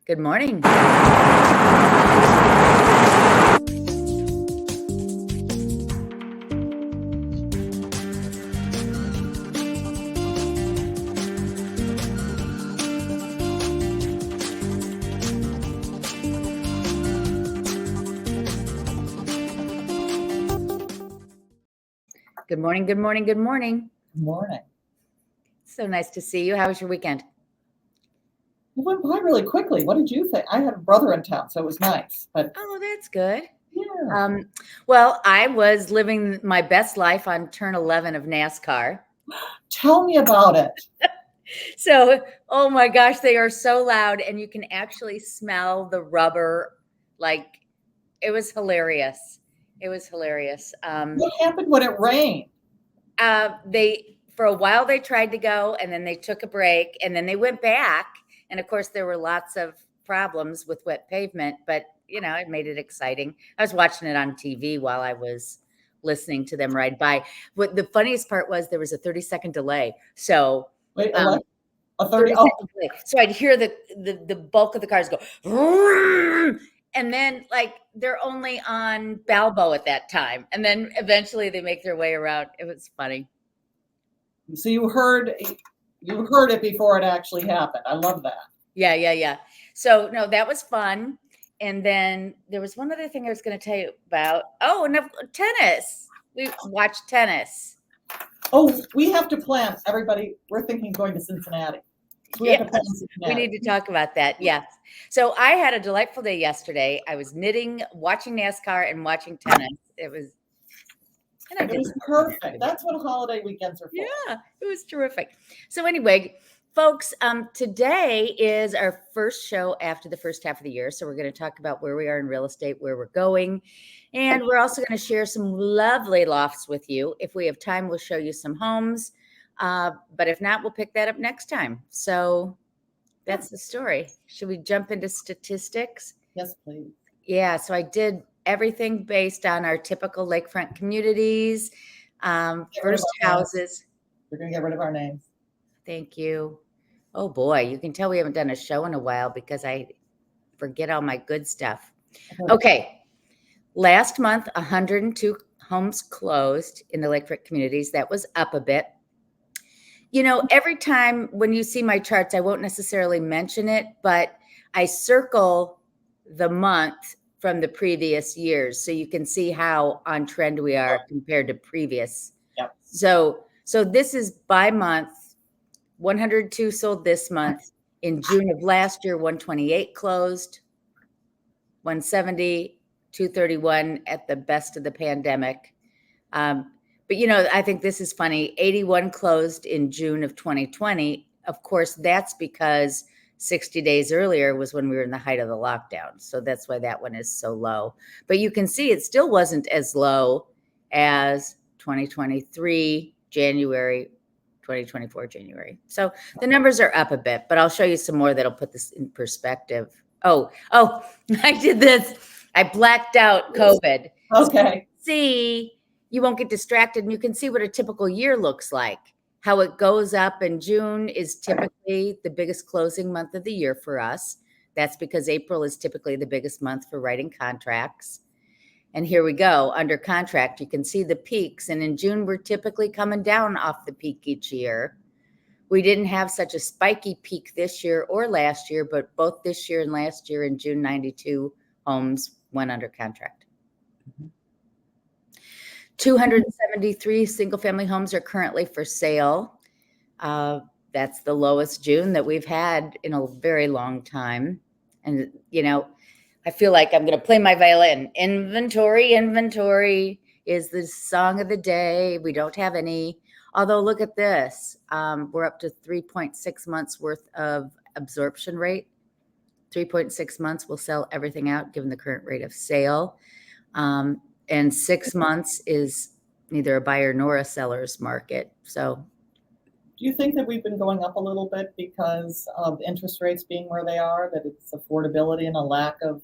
Good morning. Good morning, good morning, good morning. Good morning. So nice to see you. How was your weekend? It went by really quickly. What did you think? I had a brother in town, so it was nice. But Oh, that's good. yeah. Well, I was living my best life on turn 11 of NASCAR. Tell me about it. So, oh my gosh, they are so loud, and you can actually smell the rubber. Like, it was hilarious. It was hilarious. What happened when it rained? For a while they tried to go, and then they took a break, and then they went back. And of course, there were lots of problems with wet pavement, but it made it exciting. I was watching it on TV while I was listening to them ride by. What the funniest part was, there was a 30-second delay. So Wait, a 30? Oh, delay. So I'd hear the bulk of the cars go, vroom, and then they're only on Balbo at that time, and then eventually they make their way around. It was funny. so you heard it before it actually happened. I love that. Yeah. So no, that was fun. And then there was one other thing I was going to tell you about. Oh, no, tennis. We watched tennis. Oh, we have to plan. Everybody, we're thinking of going to Cincinnati. We have to plan Cincinnati. We need to talk about that. Yes. So I had a delightful day yesterday. I was knitting, watching NASCAR, and watching tennis. It was perfect. That's what holiday weekends are for. Yeah, it was terrific. So anyway, folks, today is our first show after the first half of the year. So we're going to talk about where we are in real estate, where we're going. And we're also going to share some lovely lofts with you. If we have time, we'll show you some homes. But if not, we'll pick that up next time. So that's the story. Should we jump into statistics? Yes, please. Yeah, so I did everything based on our typical lakefront communities, first houses. We're going to get rid of our names. Thank you. Oh boy, you can tell we haven't done a show in a while because I forget all my good stuff. Okay. Last month, 102 homes closed in the lakefront communities. That was up a bit. Every time when you see my charts, I won't necessarily mention it, but I circle the month from the previous years, so you can see how on trend we are compared to previous. Yep. So this is by month. 102 sold this month. In June of last year, 128 closed, 170, 231 at the best of the pandemic. But I think this is funny. 81 closed in June of 2020. Of course, that's because 60 days earlier was when we were in the height of the lockdown. So that's why that one is so low. But you can see it still wasn't as low as 2023, January, 2024, January. So the numbers are up a bit, but I'll show you some more that'll put this in perspective. Oh, I did this. I blacked out COVID. Okay. See, you won't get distracted, and you can see what a typical year looks like. How it goes up, and June is typically the biggest closing month of the year for us. That's because April is typically the biggest month for writing contracts. And here we go. Under contract, you can see the peaks. And in June, we're typically coming down off the peak each year. We didn't have such a spiky peak this year or last year, but both this year and last year in June, 92 homes went under contract. 273 single-family homes are currently for sale. That's the lowest June that we've had in a very long time. And, I feel like I'm going to play my violin. Inventory is the song of the day. We don't have any. Although, look at this. We're up to 3.6 months worth of absorption rate. 3.6 months will sell everything out given the current rate of sale. And 6 months is neither a buyer nor a seller's market. So do you think that we've been going up a little bit because of interest rates being where they are, that it's affordability and a lack of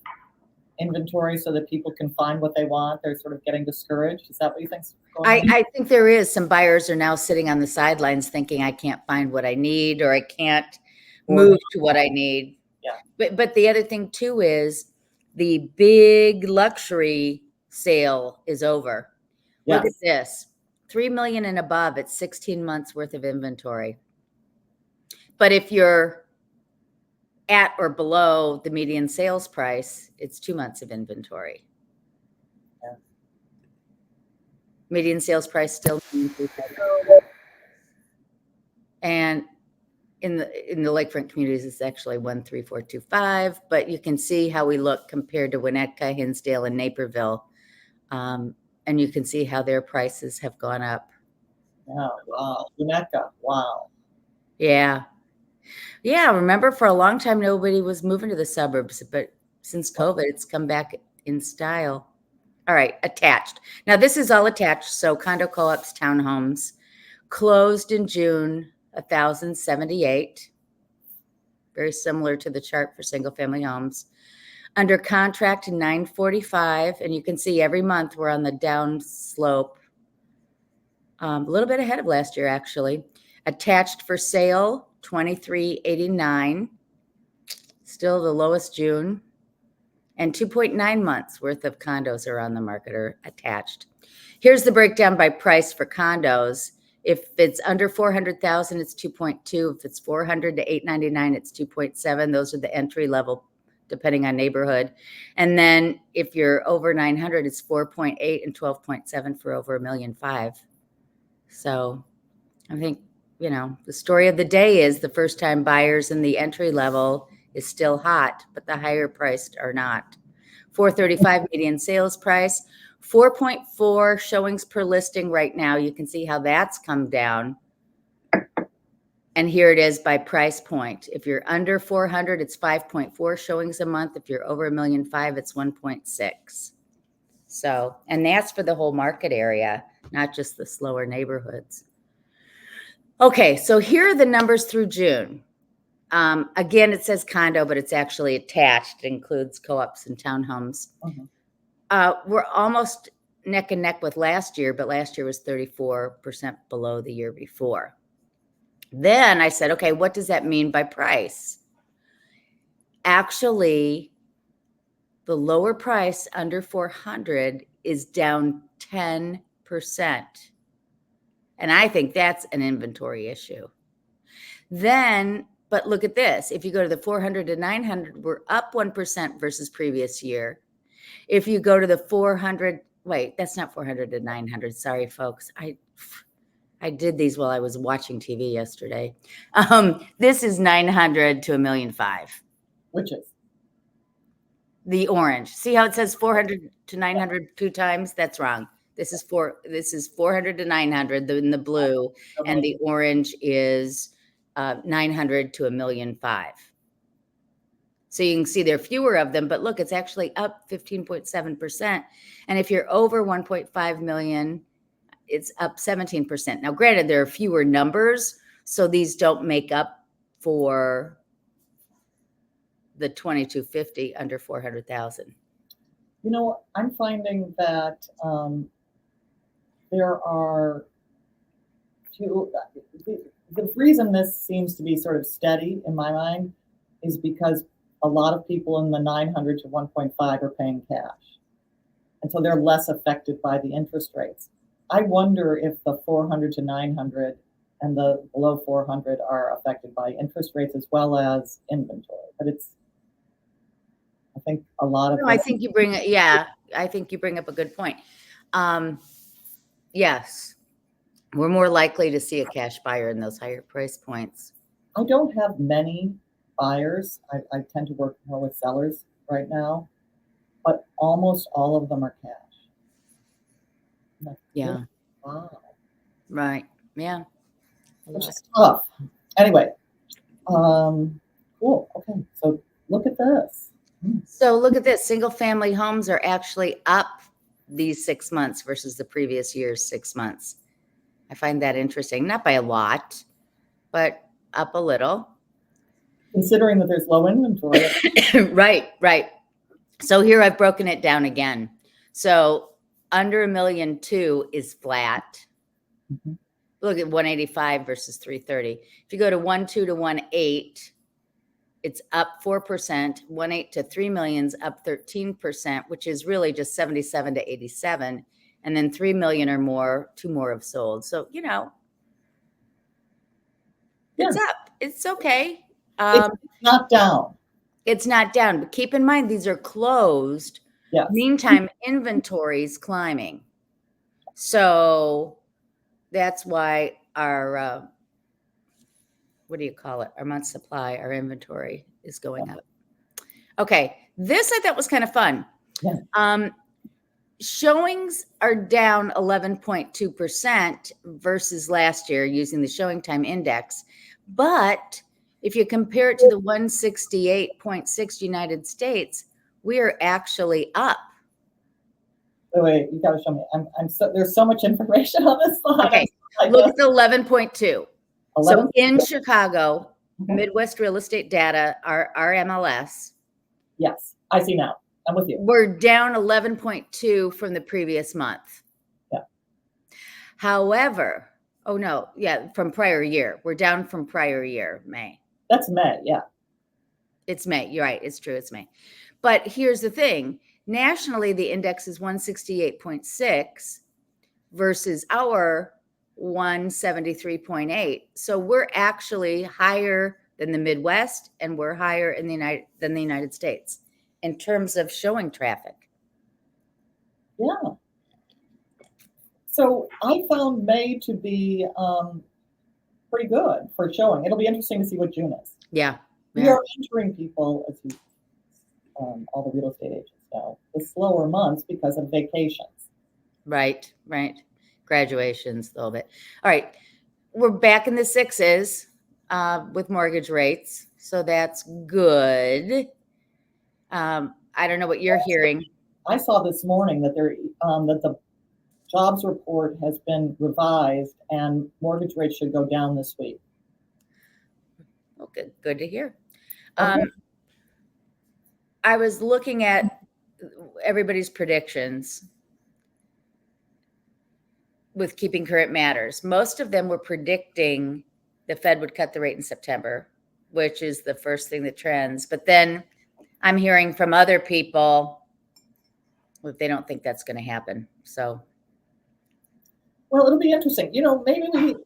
inventory so that people can find what they want? They're sort of getting discouraged. Is that what you think's going on? I think there is. Some buyers are now sitting on the sidelines thinking I can't find what I need, or I can't move to what I need. But the other thing too is the big luxury sale is over. Look at this, 3 million and above, it's 16 months worth of inventory. But if you're at or below the median sales price, it's 2 months of inventory. Yeah. Median sales price still. And in the lakefront communities, it's actually 13425, but you can see how we look compared to Winnetka, Hinsdale, and Naperville. And you can see how their prices have gone up. Oh, wow. Winnetka, wow. Yeah. Yeah, remember for a long time, nobody was moving to the suburbs, but since COVID, it's come back in style. All right, attached. Now this is all attached, so condo co-ops, townhomes. Closed in June, 1,078. Very similar to the chart for single family homes. Under contract, 945, and you can see every month we're on the down slope. A little bit ahead of last year, actually. Attached for sale, 2389. Still the lowest June. And 2.9 months worth of condos are on the market or attached. Here's the breakdown by price for condos. If it's under 400,000, it's 2.2. If it's 400 to 899, it's 2.7. Those are the entry level, depending on neighborhood. And then if you're over 900, it's 4.8 and 12.7 for over $1.5 million. So I think, the story of the day is the first time buyers in the entry level is still hot, but the higher priced are not. 435 median sales price, 4.4 showings per listing right now. You can see how that's come down. And here it is by price point. If you're under 400, it's 5.4 showings a month. If you're over $1.5 million, it's 1.6. So, and that's for the whole market area, not just the slower neighborhoods. Okay, so here are the numbers through June. Again, it says condo, but it's actually attached. It includes co-ops and townhomes. We're almost neck and neck with last year, but last year was 34% below the year before. Then I said, okay, what does that mean by price? Actually, the lower price under 400 is down 10%. And I think that's an inventory issue. Then, but look at this. If you go to the 400 to 900, we're up 1% versus previous year. If you go to the 400, wait, that's not 400 to 900. Sorry, folks. I did these while I was watching TV yesterday. This is 900 to $1.5 million. Which is? The orange. See how it says 400 to 900 two times? That's wrong. This is 400 to 900 in the blue, and the orange is 900 to $1.5 million. So you can see there are fewer of them, but look, it's actually up 15.7%. And if you're over 1.5 million, it's up 17%. Now, granted, there are fewer numbers, so these don't make up for the 2250 under 400,000. I'm finding that there are few. The reason this seems to be sort of steady in my mind is because a lot of people in the 900 to 1.5 are paying cash. And so they're less affected by the interest rates. I wonder if the 400 to 900 and the below 400 are affected by interest rates as well as inventory. But I think a lot of. No, I think you bring up a good point. Yes, we're more likely to see a cash buyer in those higher price points. I don't have many buyers. I tend to work more with sellers right now, but almost all of them are cash. Yeah. Wow. Right. Yeah. Which is tough. Anyway, cool. Okay, so look at this. So look at this. Single family homes are actually up these 6 months versus the previous year's 6 months. I find that interesting. Not by a lot, but up a little. Considering that there's low inventory. Right. So here I've broken it down again. So under $1.2 million is flat. Mm-hmm. Look at 185 versus 330. If you go to 1.2 to 1.8, it's up 4%, 1.8 to 3 million's up 13%, which is really just 77 to 87. And then 3 million or more, 2 more have sold. So, you know, it's up. It's okay. It's not down. It's not down, but keep in mind, these are closed. Yes. Meantime, inventory is climbing. So that's why our, what do you call it? Our month supply, our inventory is going up. Okay. This I thought was kind of fun. Yeah. Showings are down 11.2% versus last year using the showing time index. But if you compare it to the 168.6 United States, we are actually up. Wait, you got to show me. I'm so, there's so much information on this slide. Okay, look at the 11.2. 11? So in Chicago, Midwest Real Estate Data, our MLS. Yes, I see now. I'm with you. We're down 11.2 from the previous month. Yeah. However, oh no, yeah, from prior year. We're down from prior year, May. That's May, yeah. It's May. You're right. It's true. It's May. But here's the thing. Nationally, the index is 168.6 versus our 173.8. So we're actually higher than the Midwest, and we're higher in the United States in terms of showing traffic. Yeah. So I found May to be pretty good for showing. It'll be interesting to see what June is. Yeah. We are entering people, as you, all the real estate agents know, the slower months because of vacations. Right, right. Graduations, a little bit. All right. We're back in the sixes with mortgage rates. So that's good. I don't know what you're hearing. I saw this morning that that the jobs report has been revised and mortgage rates should go down this week. Okay, good to hear. Okay. I was looking at everybody's predictions with Keeping Current Matters. Most of them were predicting the Fed would cut the rate in September, which is the first thing that trends. But then I'm hearing from other people that they don't think that's going to happen. So, well, it'll be interesting. You know, maybe we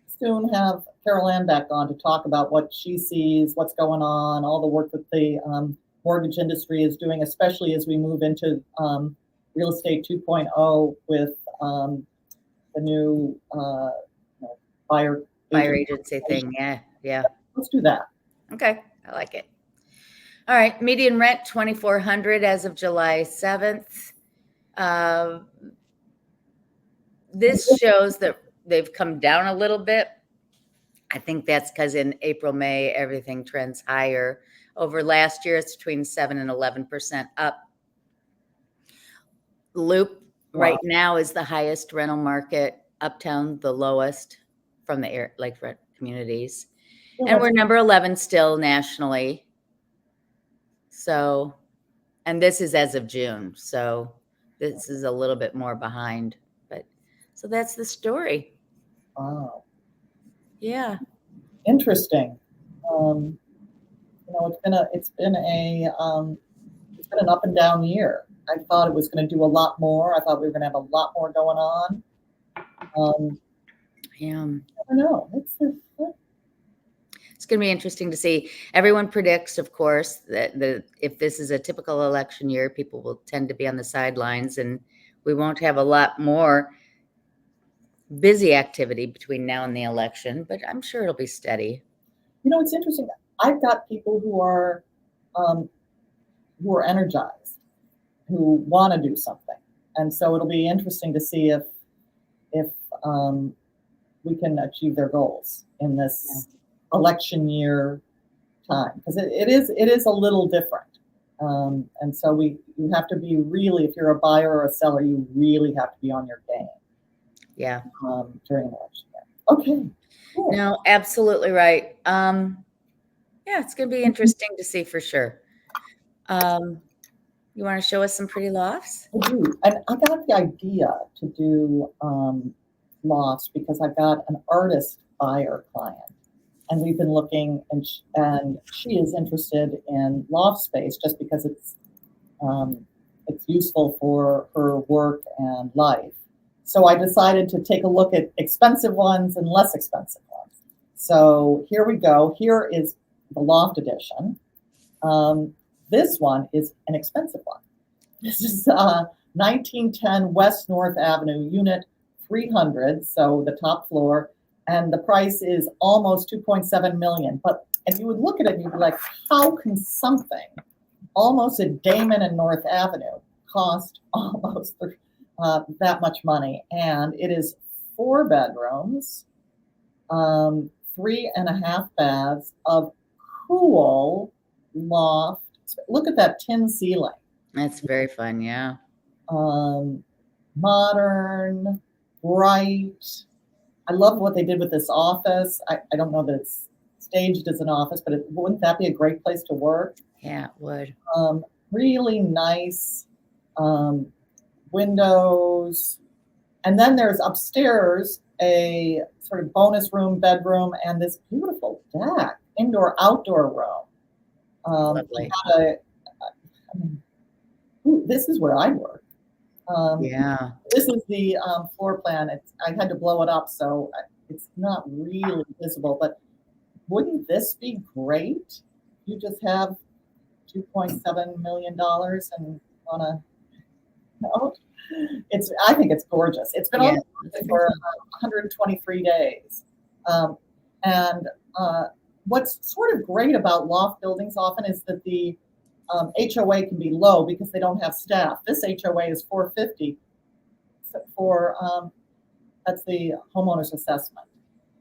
soon have Carol Ann back on to talk about what she sees, what's going on, all the work that the mortgage industry is doing, especially as we move into real estate 2.0 with the new buyer agency thing. Yeah. Yeah. Let's do that. Okay. I like it. All right. Median rent, $2,400 as of July 7th. This shows that they've come down a little bit. I think that's because in April, May, everything trends higher. Over last year, it's between 7 and 11% up. Loop right now is the highest rental market. Uptown, the lowest from the lakefront communities. And we're number 11 still nationally. So, and this is as of June. So this is a little bit more behind. But so that's the story. Wow. Yeah. Interesting. You know, it's been an up and down year. I thought it was going to do a lot more. I thought we were going to have a lot more going on. Yeah. I don't know. It's going to be interesting to see. Everyone predicts, of course, that if this is a typical election year, people will tend to be on the sidelines, and we won't have a lot more busy activity between now and the election. But I'm sure it'll be steady. You know, it's interesting. I've got people who are energized, who want to do something, and so it'll be interesting to see if we can achieve their goals in this election year time, because it is a little different, and so you have to be really, if you're a buyer or a seller, you really have to be on your game. Yeah. During election year. Okay. Cool. No, absolutely right. Yeah, it's going to be interesting to see for sure. You want to show us some pretty lofts? I do. And I got the idea to do lofts because I got an artist buyer client. and we've been looking, and she is interested in loft space just because it's useful for her work and life. So I decided to take a look at expensive ones and less expensive ones. So here we go. Here is the loft edition. This one is an expensive one. This is 1910 West North Avenue, Unit 300, so the top floor, and the price is almost 2.7 million. But if you would look at it and you'd be like, how can something almost a Damon and North Avenue cost almost that much money? And it is 4 bedrooms, 3.5 baths of cool loft. Look at that tin ceiling. That's very fun. Yeah. Modern, bright. I love what they did with this office. I don't know that it's staged as an office, but wouldn't that be a great place to work? Yeah, it would. Really nice windows. And then there's upstairs a sort of bonus room, bedroom, and this beautiful deck, indoor-outdoor room. Lovely. This is where I work. Yeah. This is the floor plan. I had to blow it up, so it's not really visible. But wouldn't this be great? You just have $2.7 million and want to. No, I think it's gorgeous. It's been on the market for 123 days, and what's sort of great about loft buildings often is that the HOA can be low because they don't have staff. This HOA is $450 for that's the homeowner's assessment.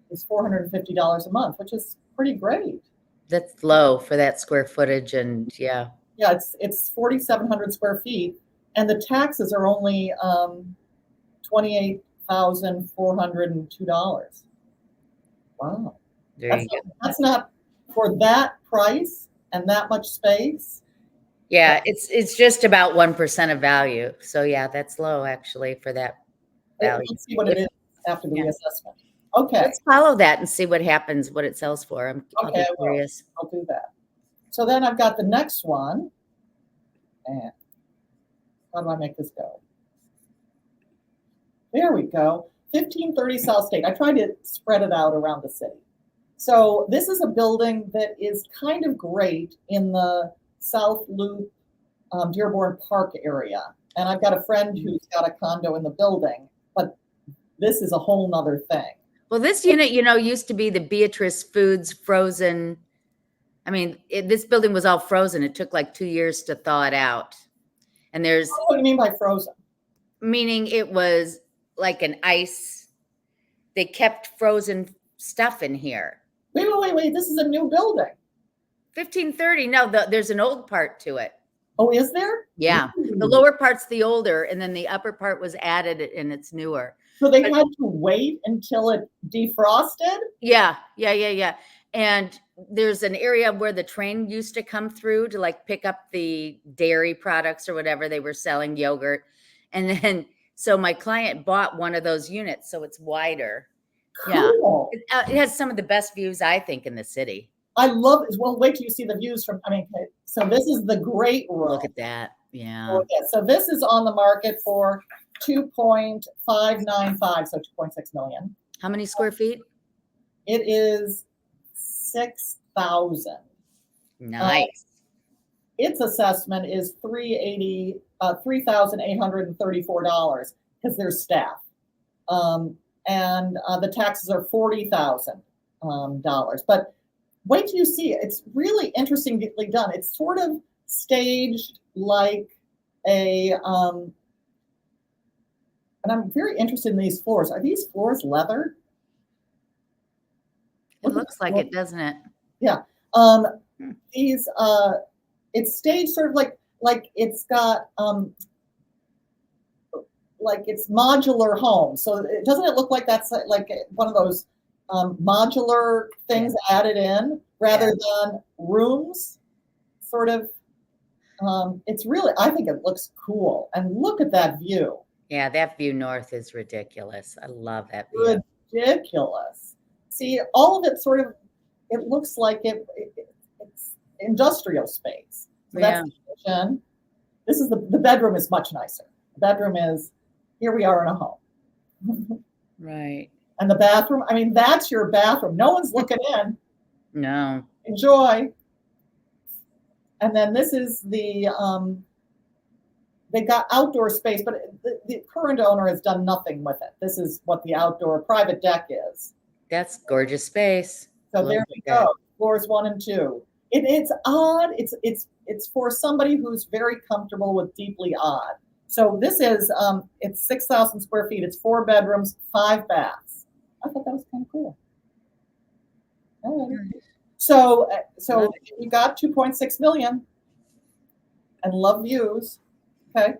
It's $450 a month, which is pretty great. That's low for that square footage, and yeah. Yeah, it's 4,700 square feet, and the taxes are only $28,402. Wow, that's not for that price and that much space. Yeah, it's just about 1% of value. So yeah, that's low actually for that value. Let's see what it is after the reassessment. Okay, let's follow that and see what happens, what it sells for. I'll be curious. I'll do that. So then I've got the next one, and how do I make this go? There we go. 1530 South State. I tried to spread it out around the city. So this is a building that is kind of great in the South Loop, Dearborn Park area. And I've got a friend who's got a condo in the building, but this is a whole nother thing. Well, this unit, used to be the Beatrice Foods frozen. I mean, this building was all frozen. It took like 2 years to thaw it out. And there's. What do you mean by frozen? Meaning it was like an ice. They kept frozen stuff in here. Wait. This is a new building. 1530. No, there's an old part to it. Oh, is there? Yeah. Ooh. The lower part's the older, and then the upper part was added and it's newer. So they had to wait until it defrosted? Yeah. And there's an area where the train used to come through to like pick up the dairy products or whatever they were selling, yogurt. And then, so my client bought one of those units, so it's wider. Cool. Yeah. It has some of the best views, I think, in the city. I love it. Well, wait till you see the views from, so this is the great room. Look at that. Yeah. Okay, so this is on the market for 2.595, so 2.6 million. How many square feet? It is 6,000. Nice. Its assessment is $3,834 because there's staff. And the taxes are $40,000. But wait till you see it. It's really interestingly done. It's sort of staged like a, and I'm very interested in these floors. Are these floors leather? It looks like it, doesn't it? Yeah. These, it's staged sort of like it's got, like it's modular home. So doesn't it look like that's like one of those modular things added in rather than rooms? Sort of. It's really, I think it looks cool. And look at that view. Yeah, that view north is ridiculous. I love that view. Ridiculous. See, all of it sort of, it looks like it's industrial space. So that's the kitchen. This is the bedroom is much nicer. The bedroom is, here we are in a home. Right. And the bathroom, I mean, that's your bathroom. No one's looking in. No. Enjoy. And then this is the, they got outdoor space, but the current owner has done nothing with it. This is what the outdoor private deck is. That's gorgeous space. So there we go. Floors 1 and 2. It's odd. It's for somebody who's very comfortable with deeply odd. So this is, it's 6,000 square feet. It's 4 bedrooms, 5 baths. I thought that was kind of cool. All right. So you got 2.6 million and love views. Okay.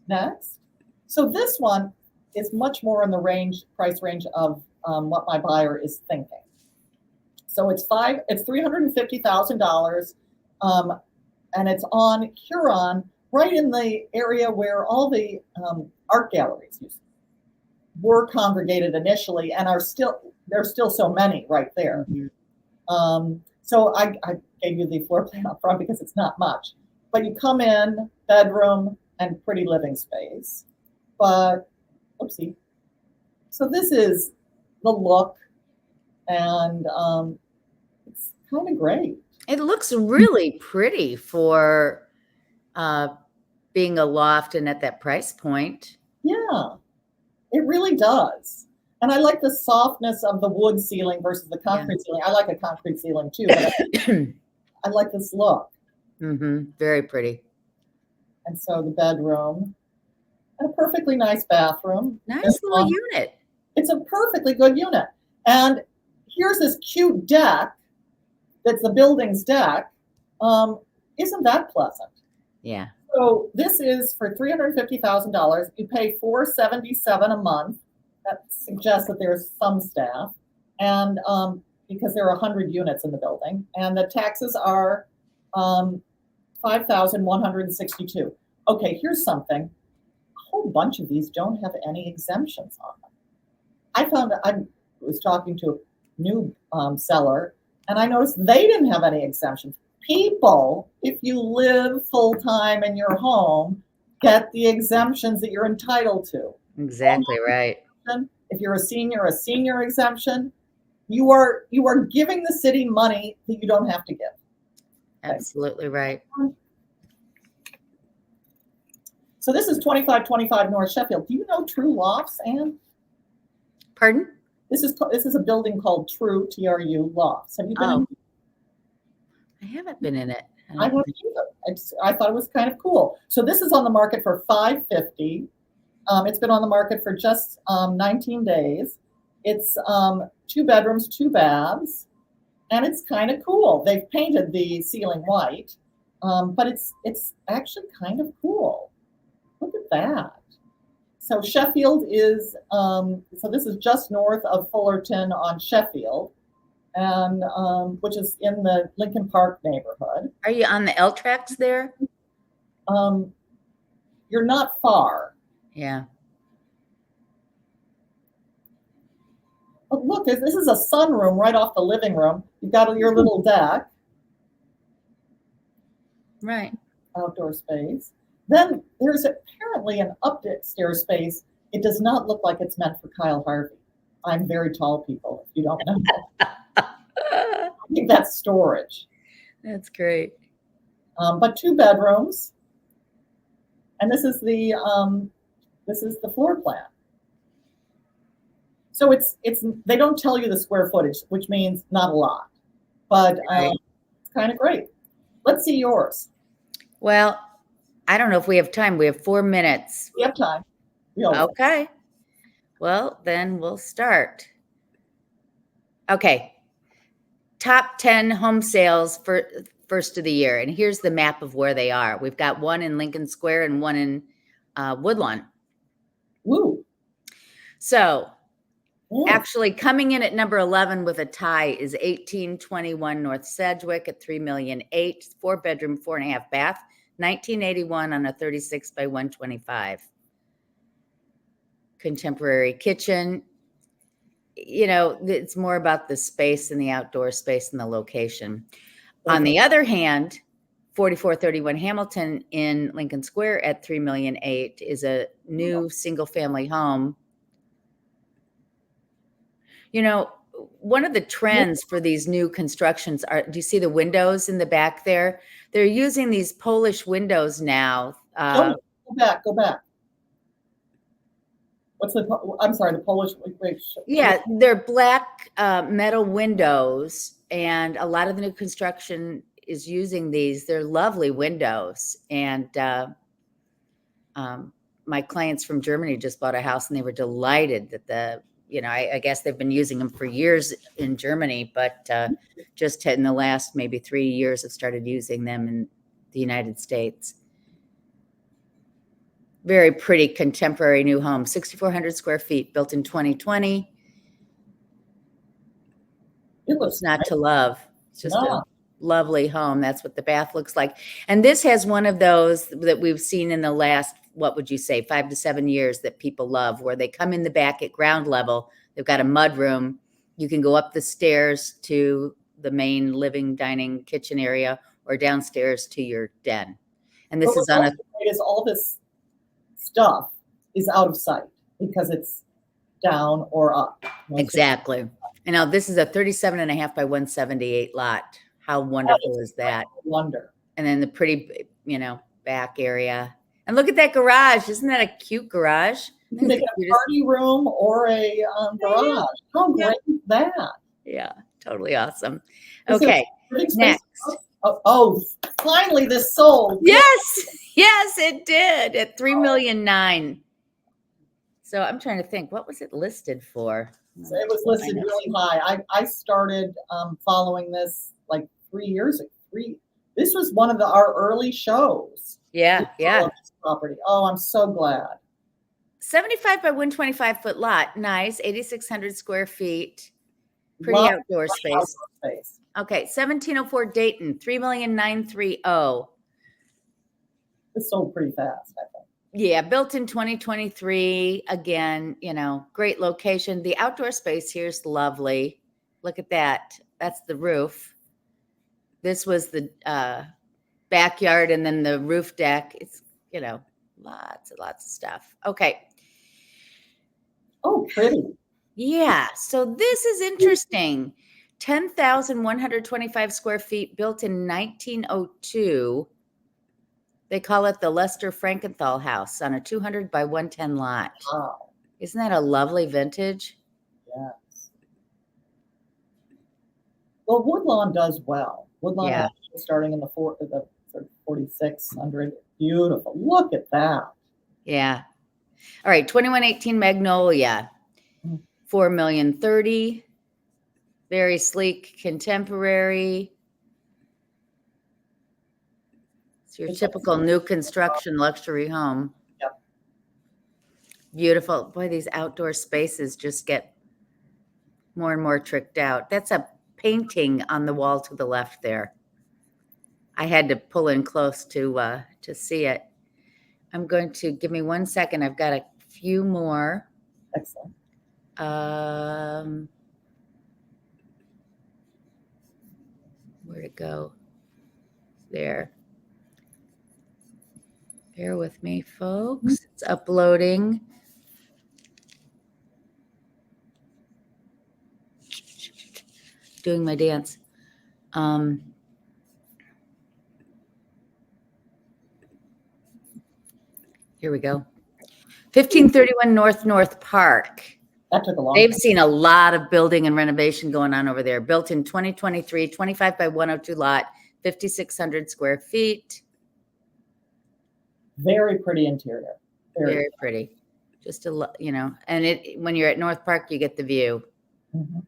Next. So this one is much more in the price range of what my buyer is thinking. So it's $350,000, and it's on Huron, right in the area where all the art galleries were congregated initially, and there's still so many right there. Mm-hmm. So I gave you the floor plan up front because it's not much, but you come in, bedroom and pretty living space. But oopsie. So this is the look, and it's kind of great. It looks really pretty for being a loft and at that price point. Yeah, it really does. And I like the softness of the wood ceiling versus the concrete ceiling. I like a concrete ceiling too, but I like this look. Mm-hmm. Very pretty. And so the bedroom, and a perfectly nice bathroom. Nice little unit. It's a perfectly good unit. And here's this cute deck that's the building's deck. Isn't that pleasant? Yeah. So this is for $350,000. You pay $477 a month. That suggests that there's some staff, and because there are 100 units in the building, and the taxes are $5,162. Okay, here's something. A whole bunch of these don't have any exemptions on them. I was talking to a new seller, and I noticed they didn't have any exemptions. People, if you live full-time in your home, get the exemptions that you're entitled to. Exactly right. If you're a senior exemption. You are giving the city money that you don't have to give. Absolutely right. So this is 2525 North Sheffield. Do you know True Lofts, Anne? Pardon? This is a building called True, TRU Lofts. Have you been in? I haven't been in it. I haven't either. I thought it was kind of cool. So this is on the market for $550. It's been on the market for just 19 days. It's 2 bedrooms, 2 baths, and it's kind of cool. They've painted the ceiling white, but it's actually kind of cool. Look at that. So Sheffield is, so this is just north of Fullerton on Sheffield, and which is in the Lincoln Park neighborhood. Are you on the L tracks there? You're not far. Yeah. But look, this is a sunroom right off the living room. You've got your little deck. Right. Outdoor space. Then there's apparently an upstairs space. It does not look like it's meant for Kyle.Harvey. I'm very tall, people, if you don't know. I think that's storage. That's great. But 2 bedrooms. And this is the floor plan. So it's they don't tell you the square footage, which means not a lot, but it's kind of great. Let's see yours. Well, I don't know if we have time. We have 4 minutes. We have time. Okay. Well, then we'll start. Okay. Top 10 home sales for first of the year. And here's the map of where they are. We've got one in Lincoln Square and one in Woodlawn. Woo. So actually coming in at number 11 with a tie is 1821 North Sedgwick at $3,008,000, 4 bedroom, 4.5 bath, 1981 on a 36 by 125. Contemporary kitchen. it's more about the space and the outdoor space and the location. On Okay. the other hand, 4431 Hamilton in Lincoln Square at $3.8 million is a new single family home. One of the trends for these new constructions do you see the windows in the back there? They're using these Polish windows now. Go back. I'm sorry, the Polish. Yeah, they're black metal windows, and a lot of the new construction is using these. They're lovely windows. And my clients from Germany just bought a house, and they were delighted that I guess they've been using them for years in Germany, but just in the last maybe 3 years have started using them in the United States. Very pretty contemporary new home, 6,400 square feet, built in 2020. What's not to love? It's just a lovely home. That's what the bath looks like. And this has one of those that we've seen in the last, what would you say, 5 to 7 years that people love, where they come in the back at ground level. They've got a mud room. You can go up the stairs to the main living, dining, kitchen area, or downstairs to your den. And this is on all this stuff is out of sight because it's down or up. Exactly. And now this is a 37.5 by 178 lot. How wonderful is that? Wonder. And then the pretty, back area. And look at that garage. Isn't that a cute garage? You make a party room or a garage. How great is that? Yeah, totally awesome. Okay, next. Oh, finally this sold. Yes, it did at $3.9 million. So I'm trying to think, what was it listed for? So it was listed really high. I started following this like 3 years ago. This was one of our early shows. Yeah. Property. Oh, I'm so glad. 75 by 125 foot lot. Nice. 8,600 square feet. Pretty outdoor space. Okay. 1704 Dayton. $3,930,000. This sold pretty fast, I think. Yeah. Built in 2023. Again, great location. The outdoor space here is lovely. Look at that. That's the roof. This was the backyard, and then the roof deck. It's, lots of stuff. Okay. Oh, pretty. Yeah. So this is interesting. 10,125 square feet, built in 1902. They call it the Lester Frankenthal house on a 200 by 110 lot. Wow. Isn't that a lovely vintage? Yes. Well, Woodlawn does well. Woodlawn starting in the 4,600. Beautiful. Look at that. Yeah. All right. 2118 Magnolia. $4,030,000. Very sleek, contemporary. It's your typical new construction luxury home. Yep. Beautiful. Boy, these outdoor spaces just get more and more tricked out. That's a painting on the wall to the left there. I had to pull in close to see it. I'm going to give me 1 second. I've got a few more. Excellent. Where to go? There. Bear with me, folks. It's uploading. Doing my dance. Here we go. 1531 North Park. That took a long They've time. seen a lot of building and renovation going on over there. Built in 2023, 25 by 102 lot, 5,600 square feet. Very pretty interior. Very pretty. Just and when you're at North Park, you get the view. Mm-hmm.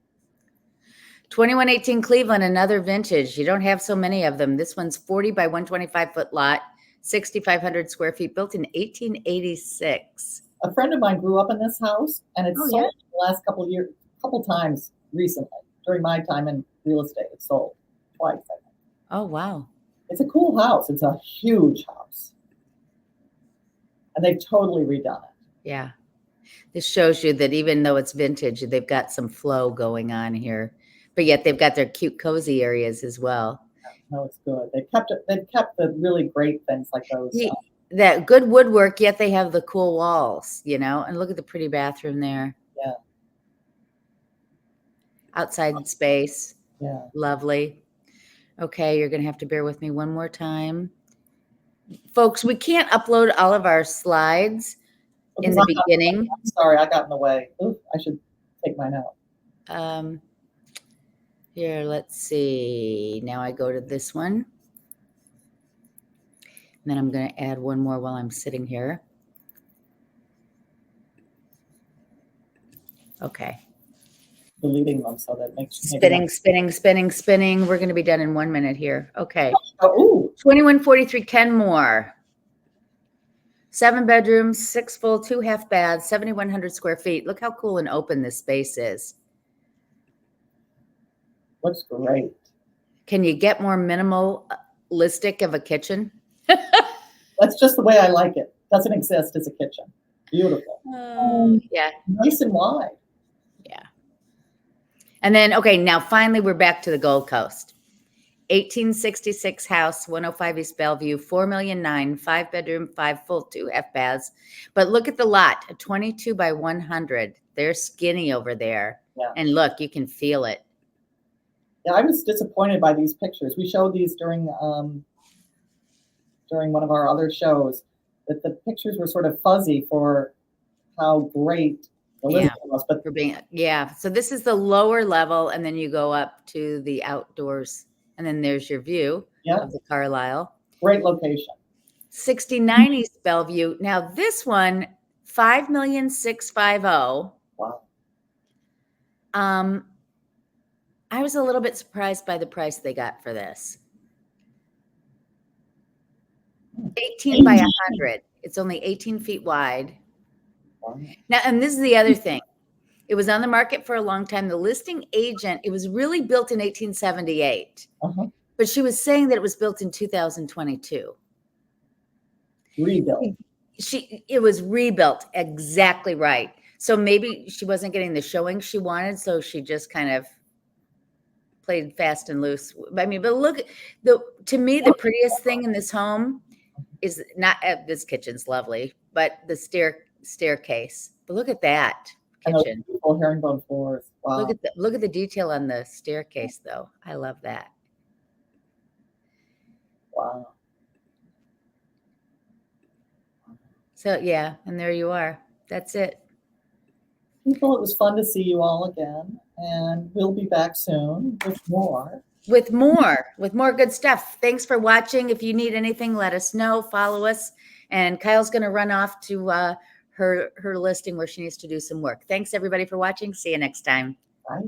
2118 Cleveland, another vintage. You don't have so many of them. This one's 40 by 125 foot lot, 6,500 square feet, built in 1886. A friend of mine grew up in this house, and it's sold yeah? the last couple times recently. During my time in real estate, it sold twice, I think. Oh, wow. It's a cool house. It's a huge house. And they've totally redone it. Yeah. This shows you that even though it's vintage, they've got some flow going on here, but yet they've got their cute, cozy areas as well. No, it's good. They've kept the really great things like those. That good woodwork, yet they have the cool walls, you know, and look at the pretty bathroom there. Yeah. Outside space. Yeah. Lovely. Okay, you're going to have to bear with me one more time. Folks, we can't upload all of our slides in the beginning. I'm sorry, I got in the way. Ooh, I should take mine out. Here, let's see. Now I go to this one. And then I'm going to add one more while I'm sitting here. Okay. Deleting them so that makes spinning. We're going to be done in 1 minute here. Okay. Oh, 2143 Kenmore. 7 bedrooms, 6 full, 2 half baths, 7,100 square feet. Look how cool and open this space is. looks great. Can you get more minimalistic of a kitchen? That's just the way I like it. Doesn't exist as a kitchen. Beautiful. Yeah. Nice and wide. Yeah. And then, okay, now finally we're back to the Gold Coast. 1866 house, 105 East Bellevue, 4,000,009, 5 bedroom, 5 full, 2 half baths. But look at the lot, a 22 by 100. They're skinny over there. Yeah. And look, you can feel it. Yeah, I was disappointed by these pictures. We showed these during one of our other shows, that the pictures were sort of fuzzy for how great the listing was. But for being, so this is the lower level, and then you go up to the outdoors, and then there's your view of the Carlisle. Great location. 69 East Bellevue. Now this one, 5,650,000. Wow. I was a little bit surprised by the price they got for this. 18 by 100. It's only 18 feet wide. Wow. Now, and this is the other thing. It was on the market for a long time. The listing agent, it was really built in 1878. But she was saying that it was built in 2022. Rebuilt. It was rebuilt. Exactly right. So maybe she wasn't getting the showing she wanted, so she just kind of played fast and loose. I mean, but look, to me, the prettiest thing in this home is not this kitchen's lovely, but the staircase. But look at that kitchen. Beautiful herringbone floors. Wow. Look at the detail on the staircase, though. I love that. Wow. So yeah, and there you are. That's it. People, it was fun to see you all again, and we'll be back soon with more. With more good stuff. Thanks for watching. If you need anything, let us know. Follow us. And Kyle's going to run off to her listing where she needs to do some work. Thanks, everybody, for watching. See you next time. Bye.